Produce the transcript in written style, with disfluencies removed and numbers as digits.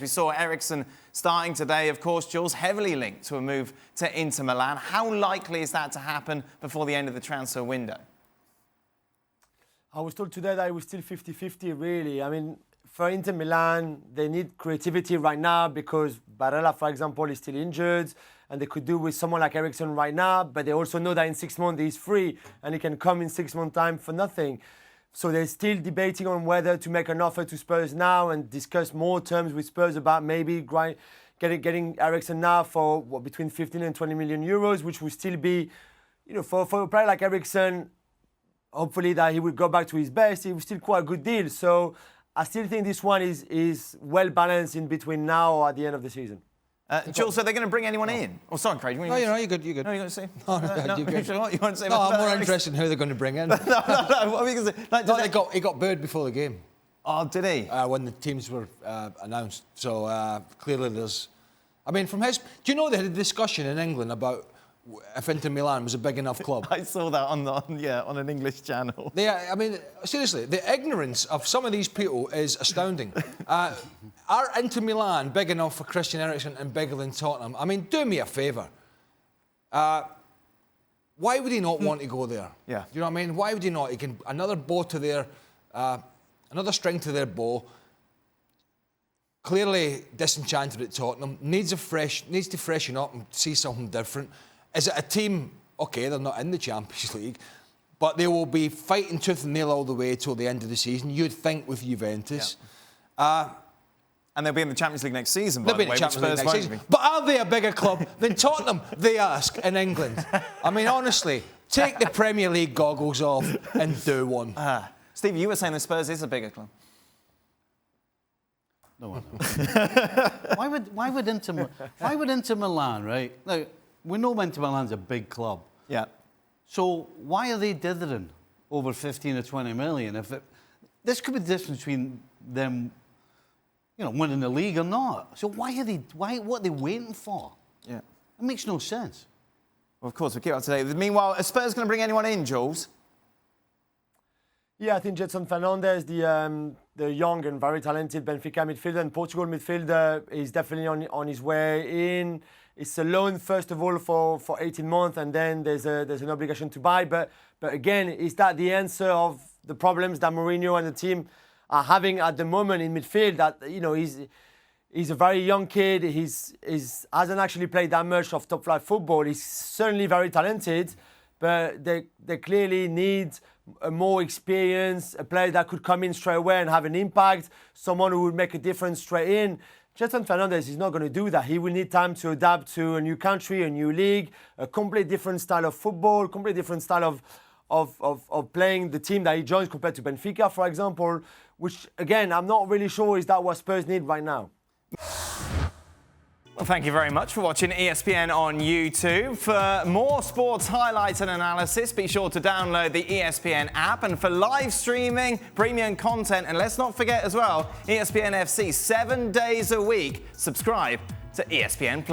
We saw Eriksen starting today, of course, Jules, heavily linked to a move to Inter Milan. How likely is that to happen before the end of the transfer window? I was told today that it was still 50-50, really. I mean, for Inter Milan, they need creativity right now because Barella, for example, is still injured, and they could do with someone like Eriksen right now, but they also know that in 6 months he's free and he can come in 6 months' time for nothing. So they're still debating on whether to make an offer to Spurs now and discuss more terms with Spurs about maybe getting Eriksen now for between 15 and 20 million euros, which would still be, for a player like Eriksen, hopefully that he would go back to his best. It was still quite a good deal. So I still think this one is well balanced in between now or at the end of the season. Jules, so they're going to bring anyone in? Oh, sorry, Craig. No, you're good. No, you're going to say? No, you're good. You want to say? No, I'm more interested in who they're going to bring in. No. What are we going to say? Like, he got booed before the game. Oh, did he? When the teams were announced. So clearly there's... I mean, from his... Do you know they had a discussion in England about if Inter Milan was a big enough club? I saw that on an English channel. I mean, seriously, the ignorance of some of these people is astounding. Are Inter Milan big enough for Christian Eriksen and bigger than Tottenham? I mean, do me a favour. Why would he not want to go there? Yeah. Do you know what I mean? Why would he not? He can another bow to their, another string to their bow. Clearly disenchanted at Tottenham. Needs to freshen up and see something different. Is it a team? Okay, they're not in the Champions League, but they will be fighting tooth and nail all the way till the end of the season. You'd think with Juventus. Yeah. And they'll be in the Champions League next season, by the way. They'll be in the Champions League next season. But are they a bigger club than Tottenham, they ask, in England? I mean, honestly, take the Premier League goggles off and do one. Steve, you were saying the Spurs is a bigger club. No, why would Inter Milan, right? Now, we know Inter Milan's a big club. Yeah. So why are they dithering over 15 or 20 million? This could be the difference between them, winning the league or not. So what are they waiting for? Yeah. It makes no sense. Well, of course, we'll keep up to date. Meanwhile, are Spurs going to bring anyone in, Jules? Yeah, I think Gedson Fernandes, the young and very talented Benfica midfielder and Portugal midfielder, is definitely on his way in. It's a loan, first of all, for 18 months, and then there's an obligation to buy. But again, is that the answer of the problems that Mourinho and the team are having at the moment in midfield? That, he's a very young kid. He hasn't actually played that much of top-flight football. He's certainly very talented, but they clearly need a more experience, a player that could come in straight away and have an impact, someone who would make a difference straight in. Gedson Fernandes is not going to do that. He will need time to adapt to a new country, a new league, a completely different style of football, completely different style of playing the team that he joins compared to Benfica, for example, which, again, I'm not really sure is that what Spurs need right now. Well, thank you very much for watching ESPN on YouTube. For more sports highlights and analysis, be sure to download the ESPN app. And for live streaming, premium content, and let's not forget as well, ESPN FC 7 days a week. Subscribe to ESPN+.